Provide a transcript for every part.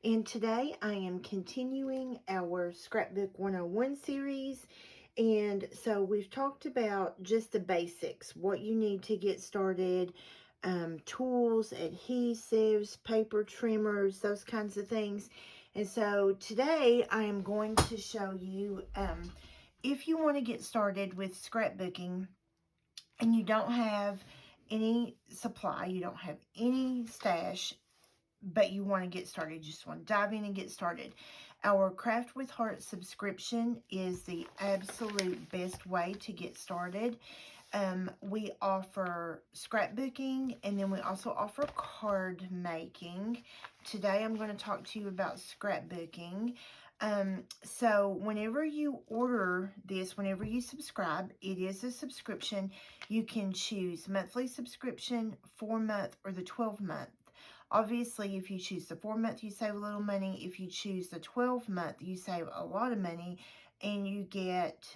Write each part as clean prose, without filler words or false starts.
And today I am continuing our Scrapbook 101 series. And so we've talked about just the basics, what you need to get started, tools, adhesives, paper trimmers, those kinds of things. And so today I am going to show you if you want to get started with scrapbooking and you don't have any supply, you don't have any stash, but you want to get started, you just want to dive in and get started. Our Craft with Heart subscription is the absolute best way to get started. We offer scrapbooking, and then we also offer card making. Today I'm going to talk to you about scrapbooking. So whenever you order this, whenever you subscribe, it is a subscription. You can choose monthly subscription, 4-month, or the 12-month. Obviously, if you choose the 4-month, you save a little money. If you choose the 12-month, you save a lot of money, and you get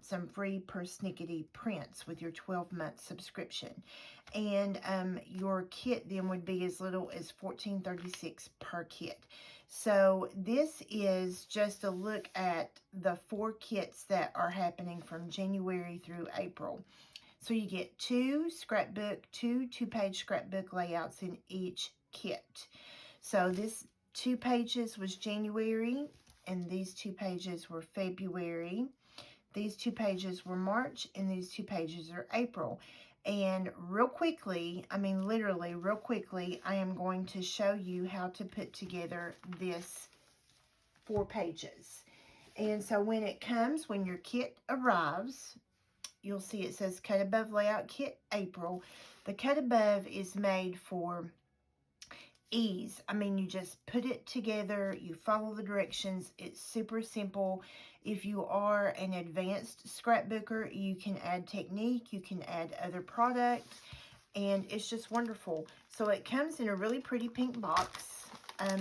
some free persnickety prints with your 12-month subscription. And your kit then would be as little as $14.36 per kit. So this is just a look at the 4 kits that are happening from January through April. So you get 2 two-page scrapbook layouts in each kit. So this 2 pages was January, and these 2 pages were February. These 2 pages were March, and these 2 pages are April. And real quickly, I mean literally real quickly, I am going to show you how to put together this 4 pages. And so when your kit arrives, you'll see it says Cut Above Layout Kit April. The cut above is made for ease. I mean, you just put it together, you follow the directions. It's super simple. If you are an advanced scrapbooker, you can add technique, you can add other products, and it's just wonderful. So it comes in a really pretty pink box.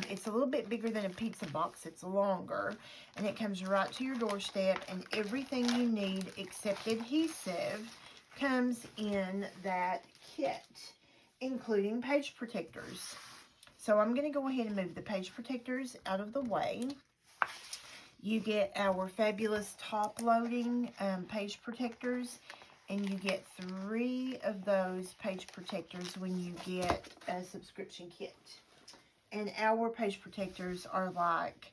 It's a little bit bigger than a pizza box. It's longer, and it comes right to your doorstep, and everything you need except adhesive comes in that kit, including page protectors. So I'm going to go ahead and move the page protectors out of the way. You get our fabulous top-loading page protectors, and you get 3 of those page protectors when you get a subscription kit. And our page protectors are like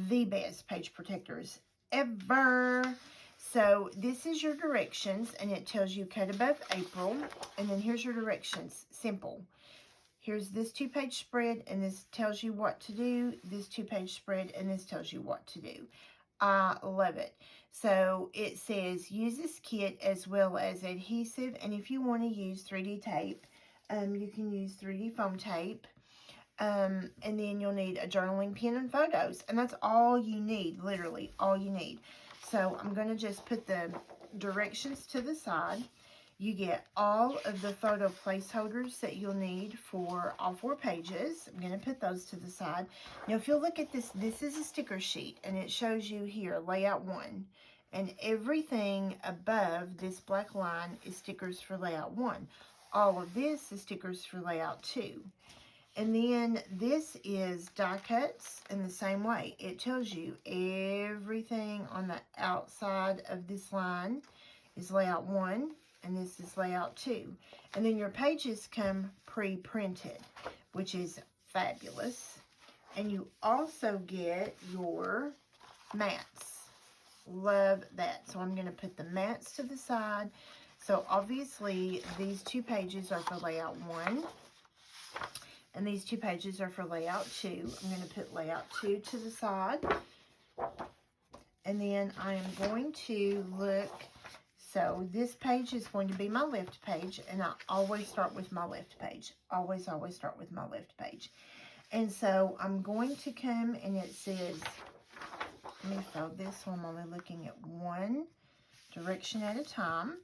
the best page protectors ever. So this is your directions, and it tells you Cut Above April. And then here's your directions. Simple. Here's this 2-page spread, and this tells you what to do. This 2-page spread, and this tells you what to do. I love it. So it says use this kit as well as adhesive, and if you want to use 3D tape, you can use 3D foam tape. And then you'll need a journaling pen and photos. And that's all you need, literally all you need. So I'm going to just put the directions to the side. You get all of the photo placeholders that you'll need for all 4 pages. I'm going to put those to the side. Now, if you'll look at this, this is a sticker sheet, and it shows you here, layout 1. And everything above this black line is stickers for layout 1. All of this is stickers for layout 2. And then this is die cuts in the same way. It tells you everything on the outside of this line is layout 1, and this is layout 2. And then your pages come pre-printed, which is fabulous. And you also get your mats. Love that. So I'm going to put the mats to the side. So obviously these 2 pages are for layout 1. And these 2 pages are for layout 2. I'm going to put layout 2 to the side. And then I am going to look. So this page is going to be my left page. And I always start with my left page. Always start with my left page. And so I'm going to come, and it says, let me fold this so I'm only looking at one direction at a time.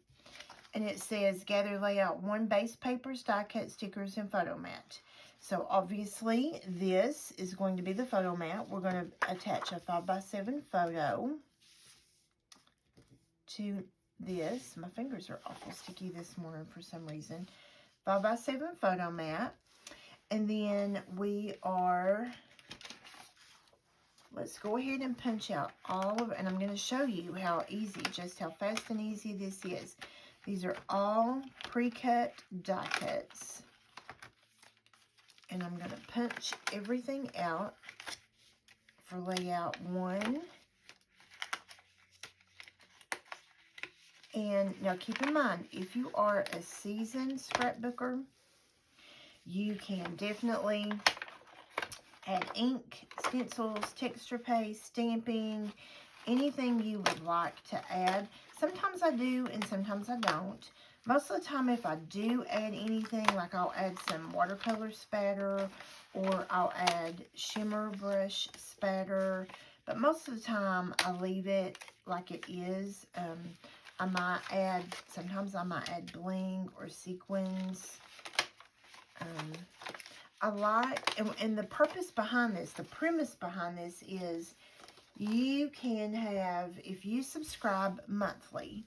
And it says gather layout 1 base papers, die cut stickers, and photo mat. So obviously this is going to be the photo mat. We're going to attach a 5x7 photo to this. My fingers are awful sticky this morning for some reason. 5x7 photo mat. And then we are let's go ahead and punch out all of it. And I'm going to show you how easy, just how fast and easy this is. These are all pre-cut die cuts. And I'm going to punch everything out for layout 1. And now keep in mind, if you are a seasoned scrapbooker, you can definitely add ink, stencils, texture paste, stamping, anything you would like to add. Sometimes I do and sometimes I don't. Most of the time, if I do add anything, like I'll add some watercolor spatter or I'll add shimmer brush spatter. But most of the time, I leave it like it is. I might add, sometimes I might add bling or sequins. I like, and the purpose behind this, the premise behind this is you can have, if you subscribe monthly,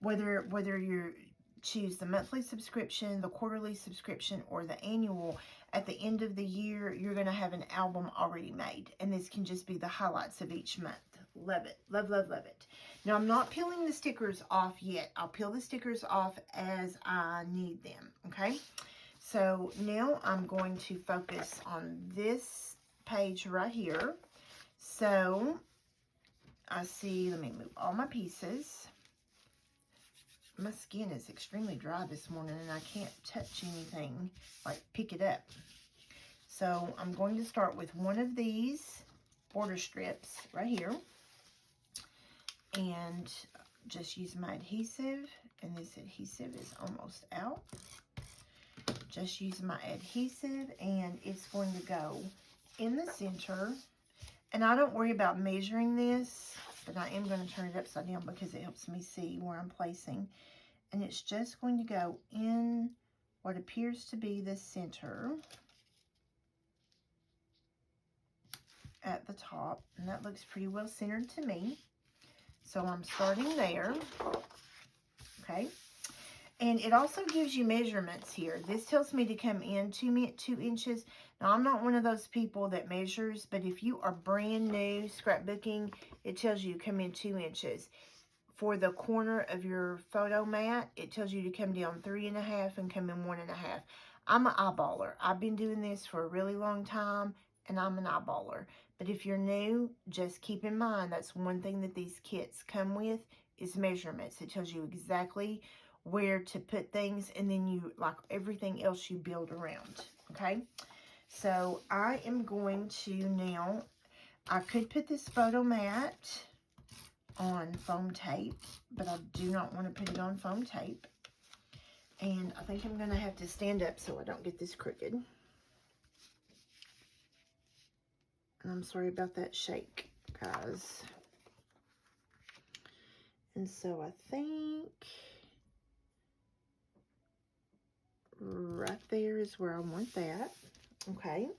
whether you choose the monthly subscription, the quarterly subscription, or the annual, at the end of the year, you're going to have an album already made. And this can just be the highlights of each month. Love it. Love, love, love it. Now, I'm not peeling the stickers off yet. I'll peel the stickers off as I need them, okay? So now I'm going to focus on this page right here. So I see, let me move all my pieces. My skin is extremely dry this morning and I can't touch anything, like pick it up. So I'm going to start with one of these border strips right here. And just use my adhesive, and this adhesive is almost out. Just use my adhesive, and it's going to go in the center. And I don't worry about measuring this, but I am going to turn it upside down because it helps me see where I'm placing. And it's just going to go in what appears to be the center at the top. And that looks pretty well centered to me. So I'm starting there, okay? And it also gives you measurements here. This tells me to come in 2 inches. Now, I'm not one of those people that measures, but if you are brand new scrapbooking, it tells you to come in 2 inches. For the corner of your photo mat, it tells you to come down 3.5 and come in 1.5. I'm an eyeballer. I've been doing this for a really long time, and I'm an eyeballer. But if you're new, just keep in mind that's one thing that these kits come with is measurements. It tells you exactly where to put things, and then you, like everything else, you build around, okay? So I am going to now, I could put this photo mat on foam tape, but I do not want to put it on foam tape. And I think I'm going to have to stand up so I don't get this crooked. And I'm sorry about that shake, guys. And so I think right there is where I want that. Okay.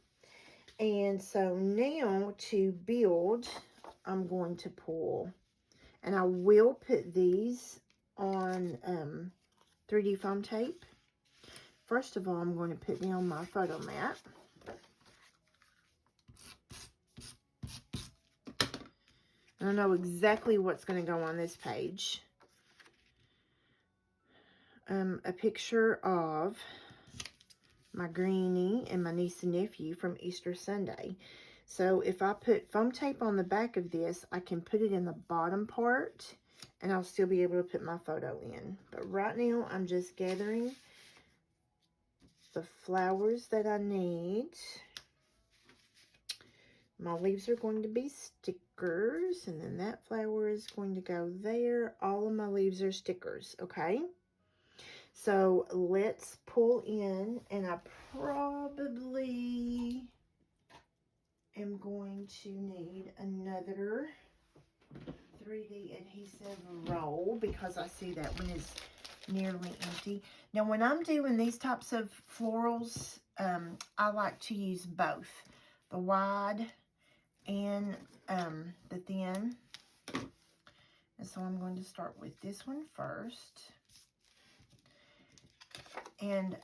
And so now to build, I'm going to pull. And I will put these on 3D foam tape. First of all, I'm going to put down my photo mat. And I know exactly what's going to go on this page. A picture of my greenie and my niece and nephew from Easter Sunday. So if I put foam tape on the back of this, I can put it in the bottom part and I'll still be able to put my photo in. But right now, I'm just gathering the flowers that I need. My leaves are going to be stickers, and then that flower is going to go there. All of my leaves are stickers, okay? So let's pull in, and I probably am going to need another 3D adhesive roll because I see that one is nearly empty. Now, when I'm doing these types of florals, I like to use both the wide and the thin. And so I'm going to start with this one first. And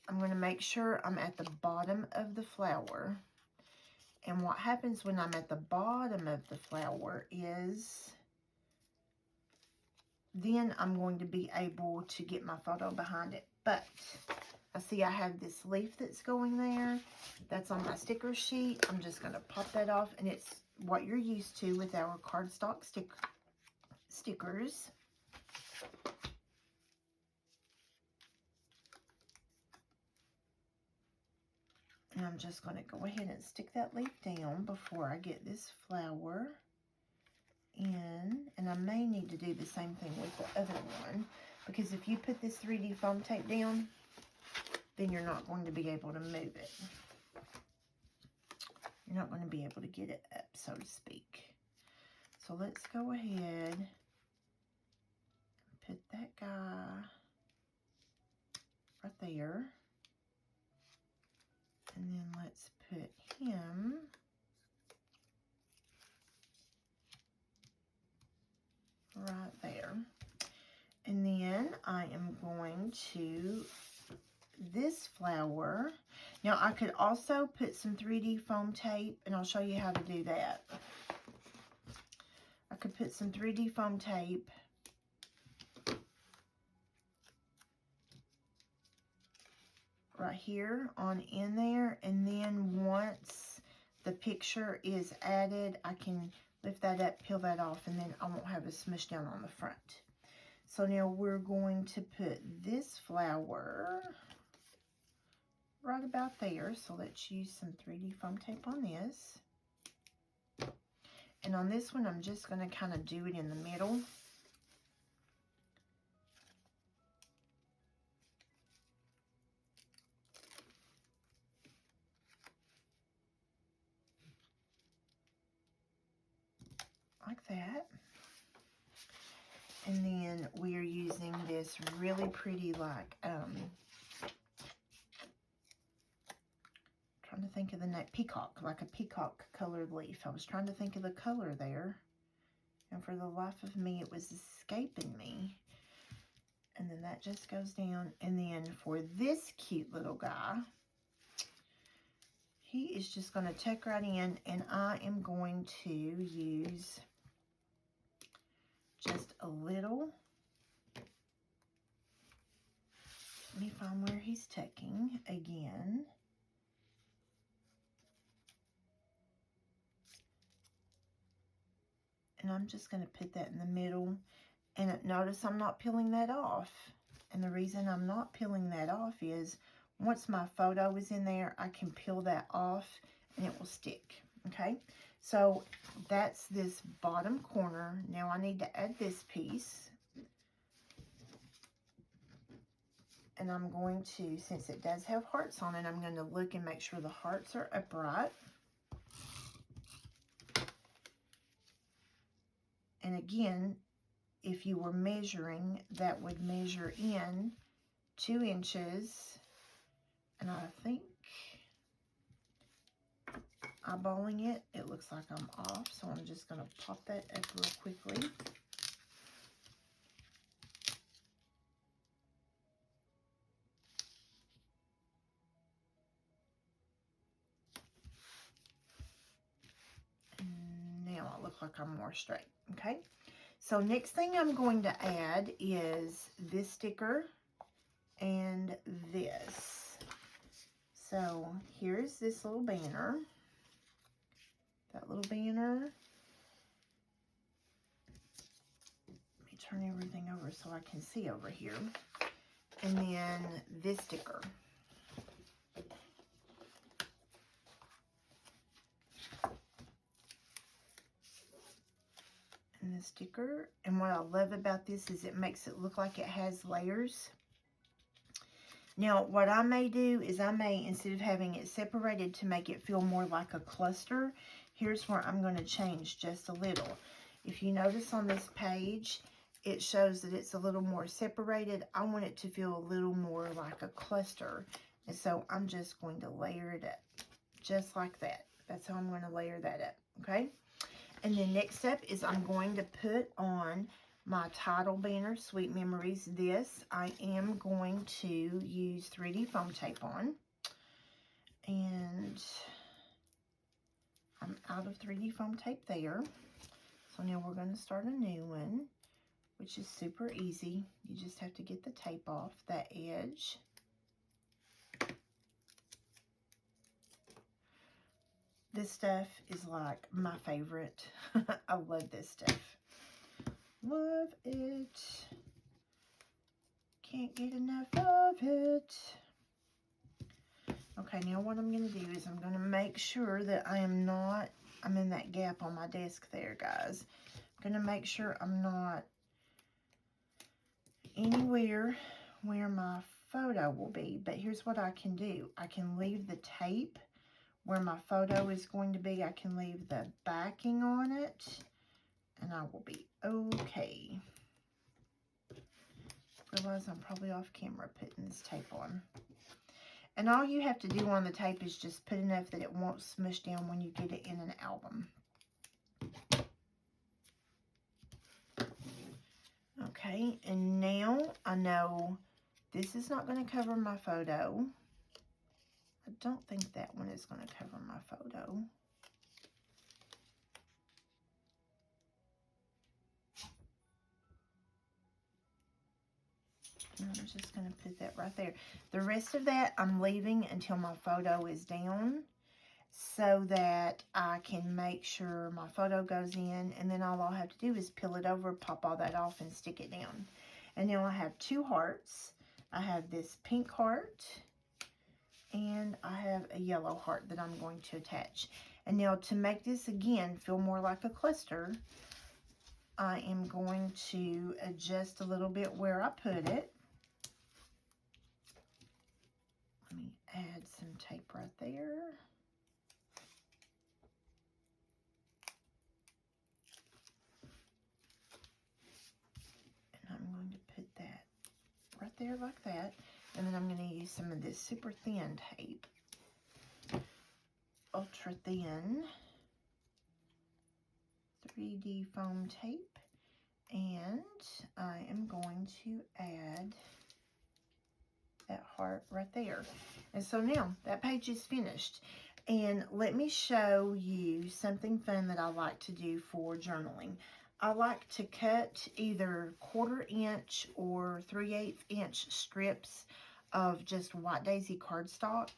I'm going to make sure I'm at the bottom of the flower. And what happens when I'm at the bottom of the flower is then I'm going to be able to get my photo behind it. But I see I have this leaf that's going there. That's on my sticker sheet. I'm just going to pop that off, and it's what you're used to with our cardstock stickers. And I'm just going to go ahead and stick that leaf down before I get this flower in. And I may need to do the same thing with the other one, because if you put this 3D foam tape down, then you're not going to be able to move it. You're not going to be able to get it up, so to speak. So let's go ahead and put that guy right there. And then let's put him right there. And then I am going to this flower. Now I could also put some 3D foam tape, and I'll show you how to do that. I could put some 3D foam tape right here on in there, and then once the picture is added, I can lift that up, peel that off, and then I won't have a smush down on the front. So now we're going to put this flower right about there. So let's use some 3D foam tape on this. And on this one, I'm just going to kind of do it in the middle. Like that. And then we are using this really pretty, like, trying to think of the name, peacock, like a peacock colored leaf. I was trying to think of the color there, and for the life of me, it was escaping me. And then that just goes down. And then for this cute little guy, he is just going to tuck right in, and I am going to use just a little. Let me find where he's tucking again. And I'm just going to put that in the middle. And notice I'm not peeling that off. And the reason I'm not peeling that off is once my photo is in there, I can peel that off and it will stick. Okay, so that's this bottom corner. Now I need to add this piece. And I'm going to, since it does have hearts on it, I'm going to look and make sure the hearts are upright. And again, if you were measuring, that would measure in 2 inches. And I think, eyeballing it, it looks like I'm off. So I'm just going to pop that up real quickly. And now I look like I'm more straight. Okay. So next thing I'm going to add is this sticker and this. So here's this little banner. That little banner. Let me turn everything over so I can see over here. And then this sticker. And the sticker. And what I love about this is it makes it look like it has layers. Now, what I may do is I may, instead of having it separated to make it feel more like a cluster, here's where I'm going to change just a little. If you notice on this page, it shows that it's a little more separated. I want it to feel a little more like a cluster. And so I'm just going to layer it up, just like that. That's how I'm going to layer that up, okay? And then next step is I'm going to put on my title banner, Sweet Memories. This I am going to use 3D foam tape on. And I'm out of 3D foam tape there. So now we're going to start a new one, which is super easy. You just have to get the tape off that edge. This stuff is like my favorite. I love this stuff. Love it. Can't get enough of it. Okay, now what I'm going to do is I'm going to make sure that I'm in that gap on my desk there, guys. I'm going to make sure I'm not anywhere where my photo will be. But here's what I can do. I can leave the tape where my photo is going to be. I can leave the backing on it, and I will be okay. Realize I'm probably off camera putting this tape on. And all you have to do on the tape is just put enough that it won't smush down when you get it in an album. Okay, and now I know this is not going to cover my photo. I don't think that one is going to cover my photo. And I'm just going to put that right there. The rest of that I'm leaving until my photo is down, so that I can make sure my photo goes in, and then all I'll have to do is peel it over, pop all that off, and stick it down. And now I have two hearts. I have this pink heart, and I have a yellow heart that I'm going to attach. And now to make this again feel more like a cluster, I am going to adjust a little bit where I put it. Let me add some tape right there. And I'm going to put that right there like that. And then I'm going to use some of this super thin tape. Ultra thin 3D foam tape. And I am going to add that heart right there. And so now that page is finished. And let me show you something fun that I like to do for journaling. I like to cut either 1/4 inch or 3/8 inch strips of just white daisy cardstock.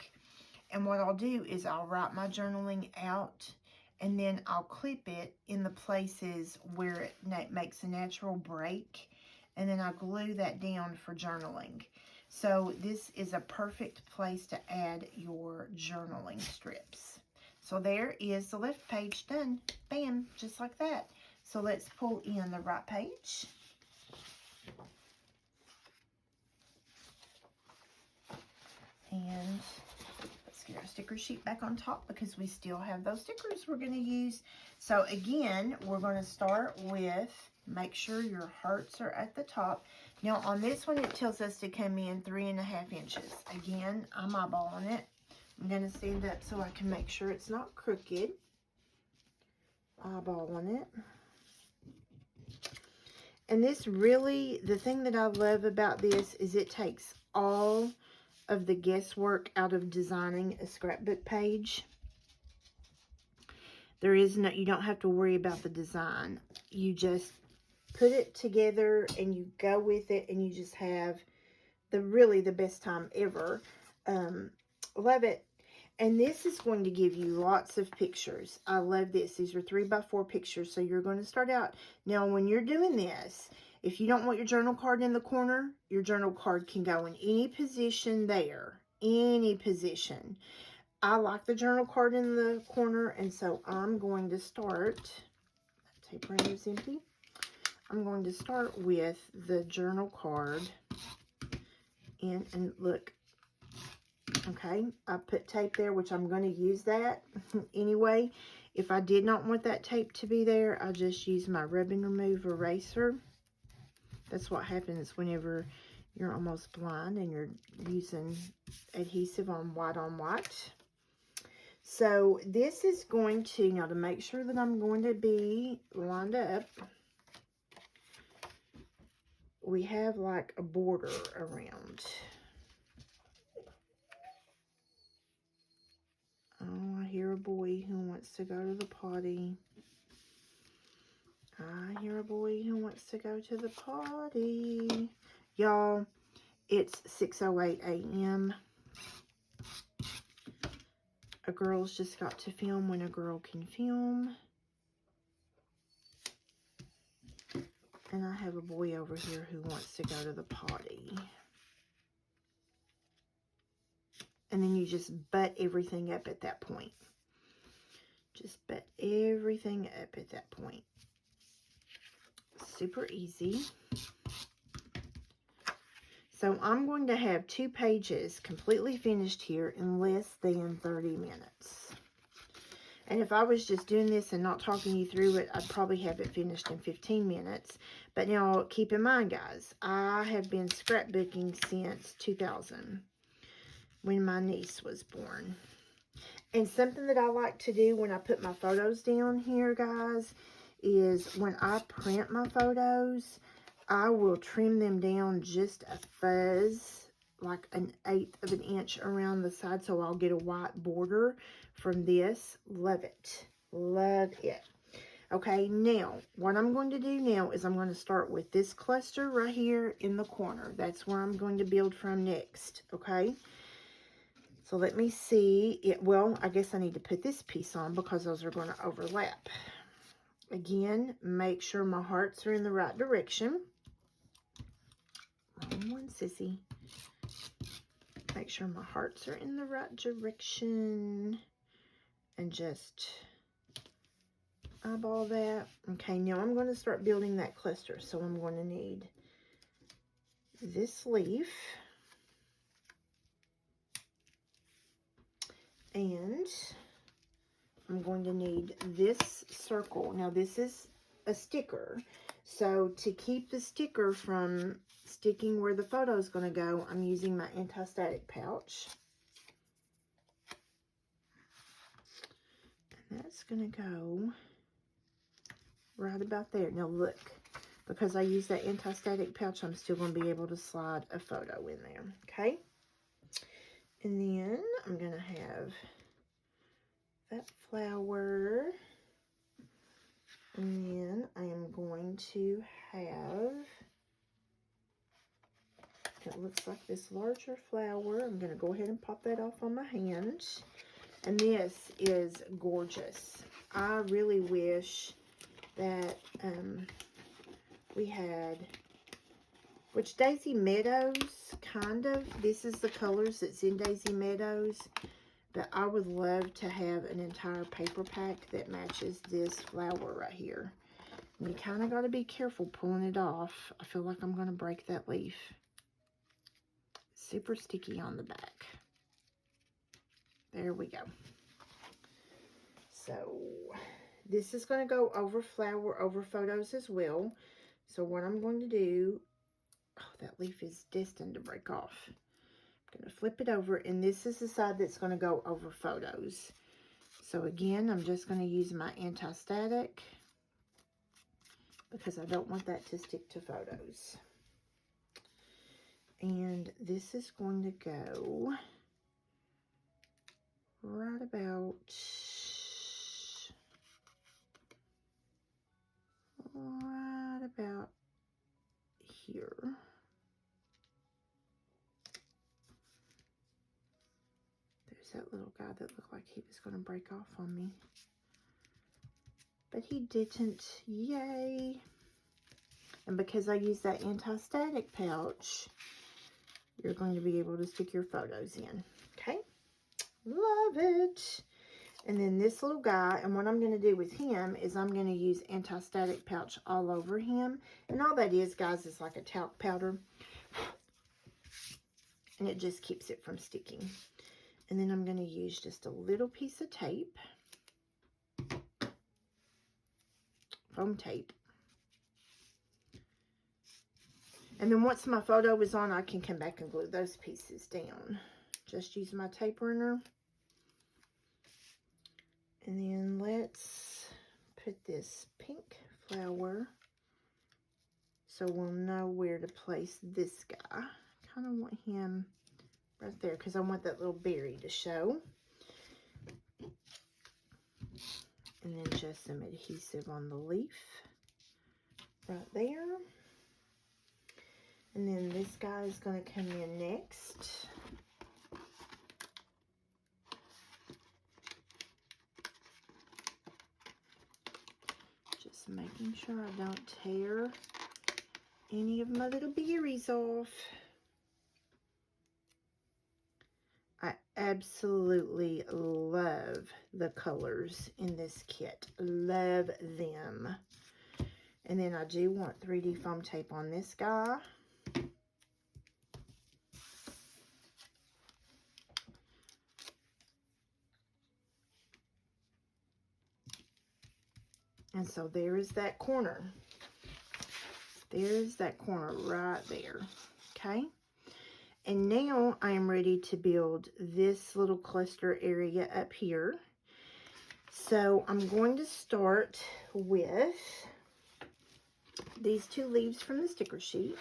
And what I'll do is I'll write my journaling out, and then I'll clip it in the places where it makes a natural break, and then I'll glue that down for journaling. So this is a perfect place to add your journaling strips. So there is the left page done. Bam, just like that. So let's pull in the right page. And let's get our sticker sheet back on top, because we still have those stickers we're going to use. So again, we're going to start with, make sure your hearts are at the top. Now on this one, it tells us to come in 3.5 inches. Again, I'm eyeballing it. I'm going to stand up so I can make sure it's not crooked. Eyeballing it. And this really, the thing that I love about this is it takes all of the guesswork out of designing a scrapbook page. There is no, you don't have to worry about the design. You just put it together and you go with it, and you just have really the best time ever. Love it. And this is going to give you lots of pictures. I love this. These are 3x4 pictures. So you're going to start out. Now, when you're doing this, if you don't want your journal card in the corner, your journal card can go in any position there. Any position. I like the journal card in the corner, and so I'm going to start. Tape runner is empty. I'm going to start with the journal card. And look. Okay, I put tape there, which I'm going to use that anyway. If I did not want that tape to be there, I just use my rub and remove eraser. That's what happens whenever you're almost blind and you're using adhesive on white. So this is going to, now to make sure that I'm going to be lined up, we have like a border around. Oh, I hear a a boy who wants to go to the potty. I hear a boy who wants to go to the potty. Y'all, it's 6:08 a.m. A girl's just got to film when a girl can film. And I have a boy over here who wants to go to the potty. And then you just butt everything up at that point. Just butt everything up at that point. Super easy. So I'm going to have 2 pages completely finished here in less than 30 minutes. And if I was just doing this and not talking you through it, I'd probably have it finished in 15 minutes. But now keep in mind, guys, I have been scrapbooking since 2000 when my niece was born. And something that I like to do when I put my photos down here, guys, is when I print my photos, I will trim them down just a fuzz, like 1/8 of an inch around the side, so I'll get a white border from this. Love it. Love it. Okay, now, what I'm going to do now is I'm going to start with this cluster right here in the corner. That's where I'm going to build from next, okay? So let me see. Well, I guess I need to put this piece on because those are going to overlap. Again, make sure my hearts are in the right direction. Wrong one, sissy. Make sure my hearts are in the right direction. And just eyeball that. Okay, now I'm going to start building that cluster. So I'm going to need this leaf. And I'm going to need this circle. Now this is a sticker. So to keep the sticker from sticking where the photo is going to go, I'm using my anti-static pouch. And that's going to go right about there. Now look, because I use that anti-static pouch, I'm still going to be able to slide a photo in there. Okay? And then I'm going to have that flower. And then I am going to have, it looks like this larger flower. I'm going to go ahead and pop that off on my hand. And this is gorgeous. I really wish that we had, which Daisy Meadows, kind of. This is the colors that's in Daisy Meadows. But I would love to have an entire paper pack that matches this flower right here. And you kind of got to be careful pulling it off. I feel like I'm going to break that leaf. Super sticky on the back. There we go. So this is going to go over flower, over photos as well. So what I'm going to do, oh, that leaf is destined to break off. I'm going to flip it over, and this is the side that's going to go over photos. So again, I'm just going to use my anti-static because I don't want that to stick to photos. And this is going to go right about here. There's that little guy that looked like he was going to break off on me. But he didn't. Yay. And because I use that anti-static pouch, you're going to be able to stick your photos in. Okay? Love it. And then this little guy, and what I'm going to do with him is I'm going to use anti-static pouch all over him. And all that is, guys, is like a talc powder. And it just keeps it from sticking. And then I'm going to use just a little piece of tape. Foam tape. And then once my photo is on, I can come back and glue those pieces down. Just use my tape runner. And then let's put this pink flower so we'll know where to place this guy. I kind of want him right there because I want that little berry to show. And then just some adhesive on the leaf right there. And then this guy is going to come in next. Just making sure I don't tear any of my little berries off. I absolutely love the colors in this kit. Love them. And then I do want 3D foam tape on this guy. And so there is that corner. There's that corner right there. Okay. And now I am ready to build this little cluster area up here. So I'm going to start with these two leaves from the sticker sheet.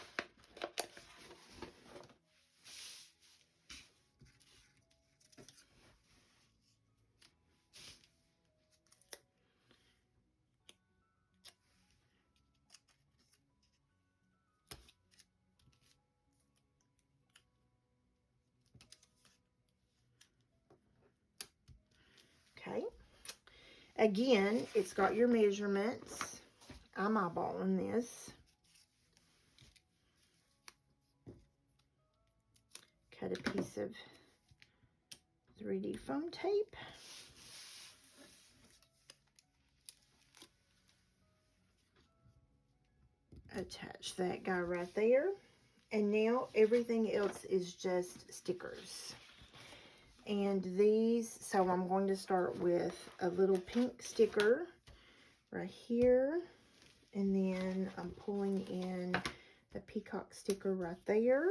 Okay. Again, it's got your measurements. I'm eyeballing this. Cut a piece of 3D foam tape. Attach that guy right there. And now everything else is just stickers. And these, so I'm going to start with a little pink sticker right here. And then I'm pulling in a peacock sticker right there.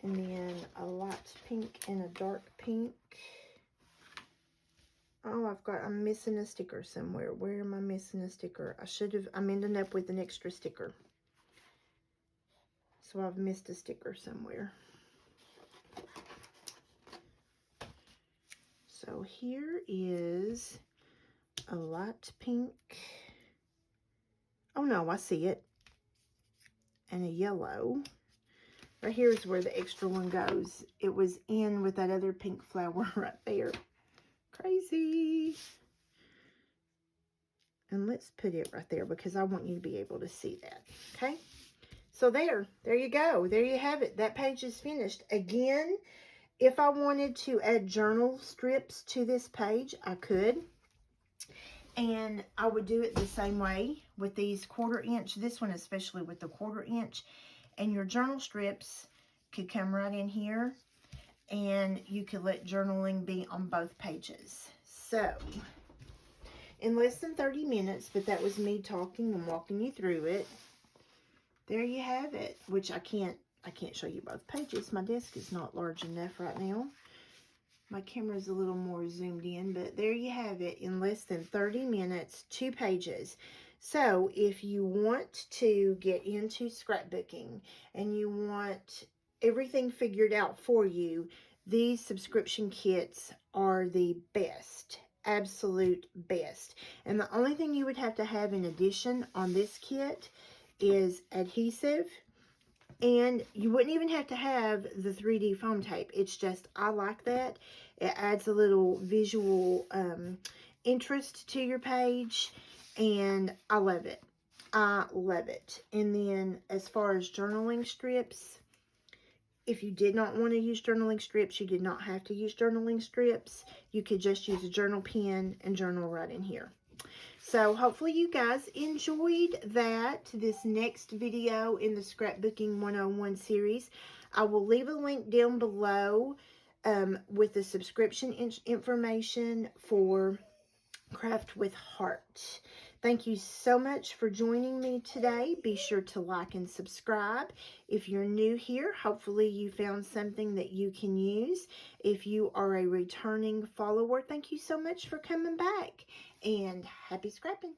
And then a light pink and a dark pink. Oh, I'm missing a sticker somewhere. Where am I missing a sticker? I'm ending up with an extra sticker. So I've missed a sticker somewhere. So here is a light pink. Oh no, I see it. And a yellow. Right here is where the extra one goes. It was in with that other pink flower right there. Crazy. And let's put it right there because I want you to be able to see that. Okay. So there you go. There you have it. That page is finished. Again, if I wanted to add journal strips to this page, I could. And I would do it the same way with these 1/4 inch. This one especially with the 1/4 inch. And your journal strips could come right in here. And you could let journaling be on both pages. So, in less than 30 minutes, but that was me talking and walking you through it. There you have it, which I can't show you both pages. My desk is not large enough right now. My camera is a little more zoomed in, but there you have it in less than 30 minutes, 2 pages. So if you want to get into scrapbooking and you want everything figured out for you, these subscription kits are the best. Absolute best. And the only thing you would have to have in addition on this kit is adhesive, and you wouldn't even have to have the 3D foam tape. It's just, I like that. It adds a little visual interest to your page, and I love it. I love it. And then as far as journaling strips, if you did not want to use journaling strips, you did not have to use journaling strips. You could just use a journal pen and journal right in here. So hopefully you guys enjoyed that. This next video in the Scrapbooking 101 series, I will leave a link down below with the subscription information for Craft with Heart. Thank you so much for joining me today. Be sure to like and subscribe. If you're new here, hopefully you found something that you can use. If you are a returning follower, thank you so much for coming back. And happy scrapping.